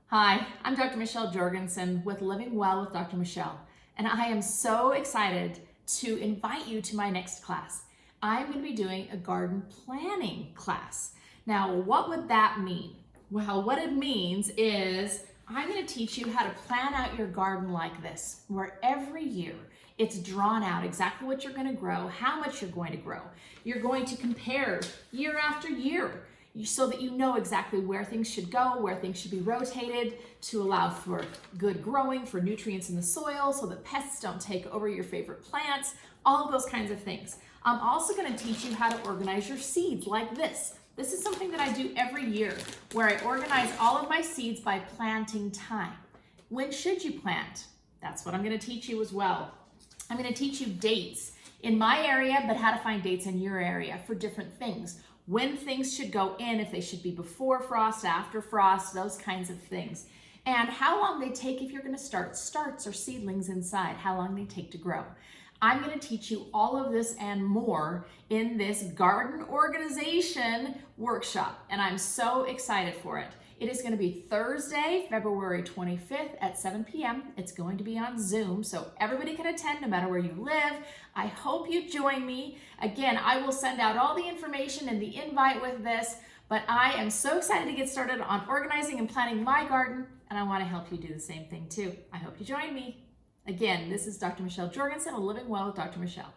Hi, I'm Dr. Michelle Jorgensen with Living Well with Dr. Michelle, and I am so excited to invite you to my next class. I'm going to be doing a garden planning class. Now, what would that mean? Well, what it means is I'm going to teach you how to plan out your garden like this, where every year it's drawn out exactly what you're going to grow, how much you're going to grow. You're going to compare year after year so that you know exactly where things should go, where things should be rotated to allow for good growing, for nutrients in the soil, so that pests don't take over your favorite plants, all of those kinds of things. I'm also going to teach you how to organize your seeds like this. This is something that I do every year, where I organize all of my seeds by planting time. When should you plant? That's what I'm going to teach you as well. I'm going to teach you dates in my area, but how to find dates in your area for different things. When things should go in, if they should be before frost, after frost, those kinds of things. And how long they take if you're going to start starts or seedlings inside, how long they take to grow. I'm going to teach you all of this and more in this garden organization workshop, and I'm so excited for it. It is going to be Thursday, February 25th at 7 p.m. It's going to be on Zoom, so everybody can attend no matter where you live. I hope you join me. Again, I will send out all the information and the invite with this, but I am so excited to get started on organizing and planning my garden, and I want to help you do the same thing too. I hope you join me. Again, this is Dr. Michelle Jorgensen of Living Well with Dr. Michelle.